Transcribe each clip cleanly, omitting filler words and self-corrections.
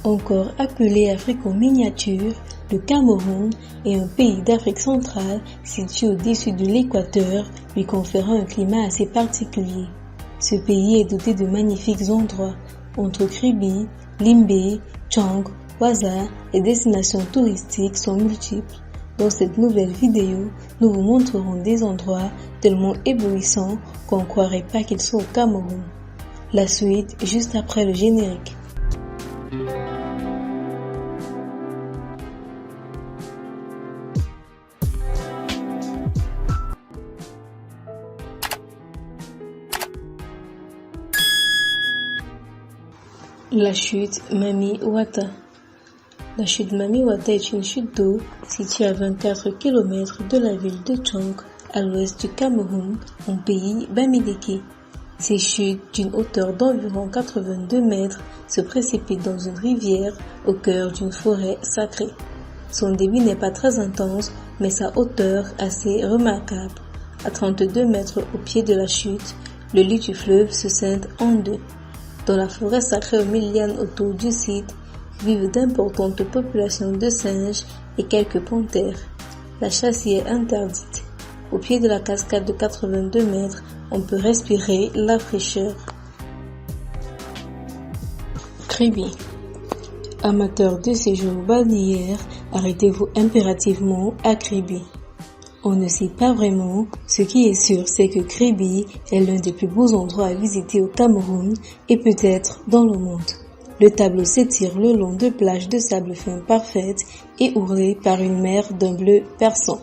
Encore appelé Afrique en miniature, le Cameroun est un pays d'Afrique centrale situé au-dessus de l'équateur, lui conférant un climat assez particulier. Ce pays est doté de magnifiques endroits. Entre Kribi, Limbe, Tchang, Ouaza, les destinations touristiques sont multiples. Dans cette nouvelle vidéo, nous vous montrerons des endroits tellement éblouissants qu'on ne croirait pas qu'ils sont au Cameroun. La suite juste après le générique. La chute Mami Wata. La chute Mami Wata est une chute d'eau située à 24 km de la ville de Tchang, à l'ouest du Cameroun, en pays Bamileke. Ces chutes, d'une hauteur d'environ 82 mètres, se précipitent dans une rivière au cœur d'une forêt sacrée. Son débit n'est pas très intense, mais sa hauteur assez remarquable. À 32 mètres au pied de la chute, le lit du fleuve se scinde en deux. Dans la forêt sacrée aux 1000 lianes autour du site, vivent d'importantes populations de singes et quelques panthères. La chasse y est interdite. Au pied de la cascade de 82 mètres, on peut respirer la fraîcheur. Kribi. Amateurs de séjours balnéaires, arrêtez-vous impérativement à Kribi. On ne sait pas vraiment, ce qui est sûr c'est que Kribi est l'un des plus beaux endroits à visiter au Cameroun et peut-être dans le monde. Le tableau s'étire le long de plages de sable fin parfaites et ourlées par une mer d'un bleu perçant.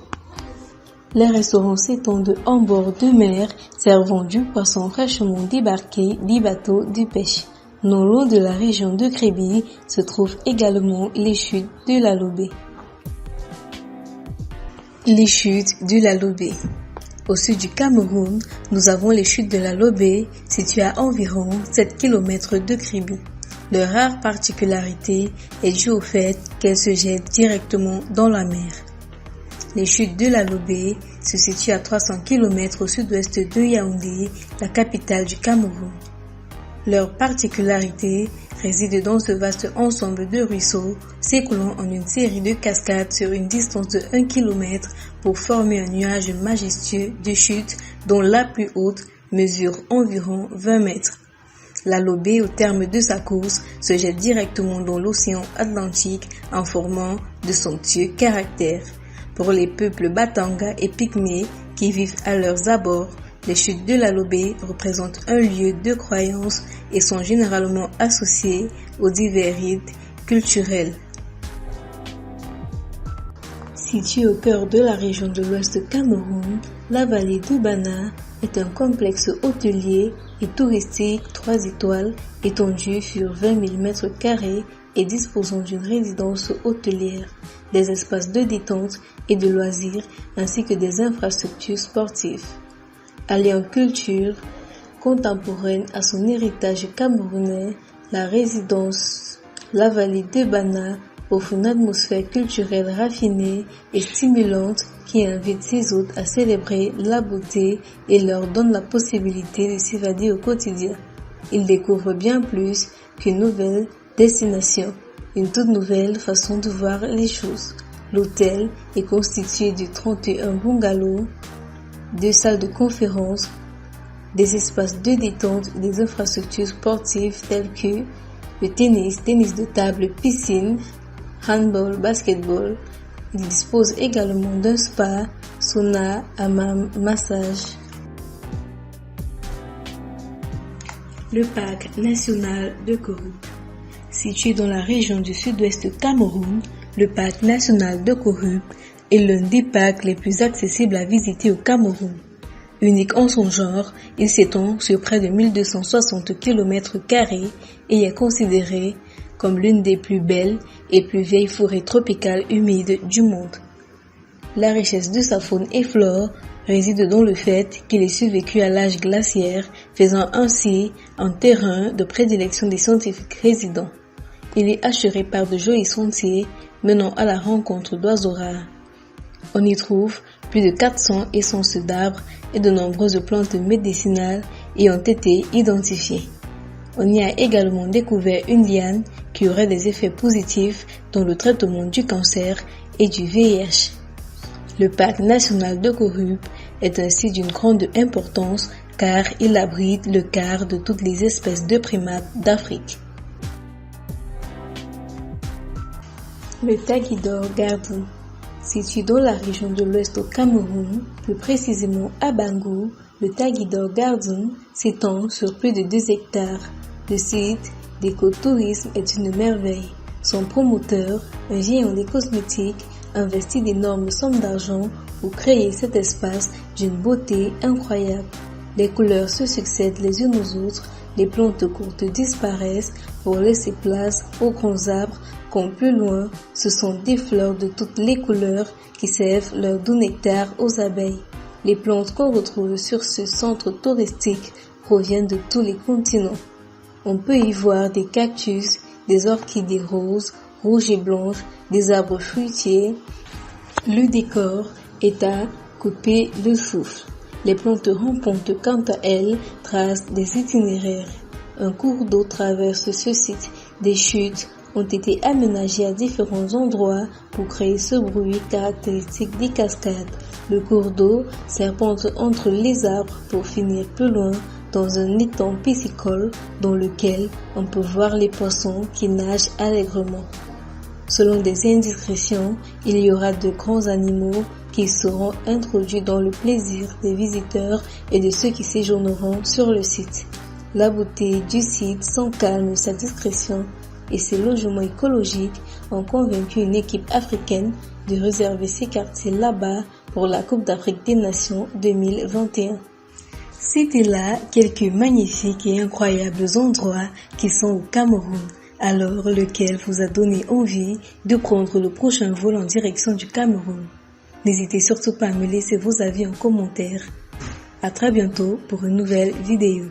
Les restaurants s'étendent en bord de mer, servant du poisson fraîchement débarqué du bateau de pêche. Non loin de la région de Kribi se trouvent également les chutes de la Lobé. Les chutes de la Lobé. Au sud du Cameroun, nous avons les chutes de la Lobé, situées à environ 7 km de Kribi. Leur rare particularité est due au fait qu'elles se jettent directement dans la mer. Les chutes de la Lobé se situent à 300 km au sud-ouest de Yaoundé, la capitale du Cameroun. Leur particularité réside dans ce vaste ensemble de ruisseaux s'écoulant en une série de cascades sur une distance de 1 km pour former un nuage majestueux de chutes dont la plus haute mesure environ 20 mètres. La Lobé, au terme de sa course, se jette directement dans l'océan Atlantique en formant de somptueux caractères. Pour les peuples Batanga et Pygmées qui vivent à leurs abords, les chutes de la Lobé représentent un lieu de croyance et sont généralement associées aux divers rites culturels. Située au cœur de la région de l'Ouest Cameroun, la vallée de Bana est un complexe hôtelier et touristique 3 étoiles étendu sur 20 000 m² et disposant d'une résidence hôtelière, des espaces de détente et de loisirs ainsi que des infrastructures sportives. Alliant culture contemporaine à son héritage camerounais, la résidence La Vallée de Bana offre une atmosphère culturelle raffinée et stimulante qui invite ses hôtes à célébrer la beauté et leur donne la possibilité de s'évader au quotidien. Ils découvrent bien plus qu'une nouvelle destination, une toute nouvelle façon de voir les choses. L'hôtel est constitué de 31 bungalows, 2 salles de conférence, des espaces de détente et des infrastructures sportives telles que le tennis de table, piscine, handball, basketball. Il dispose également d'un spa, sauna, hammam, massage. Le parc national de Korup. Situé dans la région du sud-ouest Cameroun, le parc national de Korup est l'un des parcs les plus accessibles à visiter au Cameroun. Unique en son genre, il s'étend sur près de 1260 km² et est considéré comme l'une des plus belles et plus vieilles forêts tropicales humides du monde. La richesse de sa faune et flore réside dans le fait qu'il est survécu à l'âge glaciaire, faisant ainsi un terrain de prédilection des scientifiques résidents. Il est assuré par de jolis sentiers menant à la rencontre d'oiseaux rares. On y trouve plus de 400 essences d'arbres et de nombreuses plantes médicinales y ont été identifiées. On y a également découvert une liane qui aurait des effets positifs dans le traitement du cancer et du VIH. Le parc national de Korup est un site d'une grande importance car il abrite le quart de toutes les espèces de primates d'Afrique. Le Tagidor Gardou. Situé dans la région de l'Ouest au Cameroun, plus précisément à Bangou, le Tagidor Gardou s'étend sur plus de 2 hectares. Le site d'écotourisme est une merveille. Son promoteur, un géant des cosmétiques, investit d'énormes sommes d'argent pour créer cet espace d'une beauté incroyable. Les couleurs se succèdent les unes aux autres, les plantes courtes disparaissent pour laisser place aux grands arbres, comme plus loin, ce sont des fleurs de toutes les couleurs qui servent leur doux nectar aux abeilles. Les plantes qu'on retrouve sur ce centre touristique proviennent de tous les continents. On peut y voir des cactus, des orchidées roses, rouges et blanches, des arbres fruitiers. Le décor est à couper le souffle. Les plantes rampantes, quant à elles, tracent des itinéraires. Un cours d'eau traverse ce site. Des chutes ont été aménagées à différents endroits pour créer ce bruit caractéristique des cascades. Le cours d'eau serpente entre les arbres pour finir plus loin dans un étang piscicole dans lequel on peut voir les poissons qui nagent allègrement. Selon des indiscrétions, il y aura de grands animaux qui seront introduits dans le plaisir des visiteurs et de ceux qui séjourneront sur le site. La beauté du site, son calme, sa discrétion et ses logements écologiques ont convaincu une équipe africaine de réserver ses quartiers là-bas pour la Coupe d'Afrique des Nations 2021. C'était là quelques magnifiques et incroyables endroits qui sont au Cameroun. Alors, lequel vous a donné envie de prendre le prochain vol en direction du Cameroun? N'hésitez surtout pas à me laisser vos avis en commentaire. À très bientôt pour une nouvelle vidéo.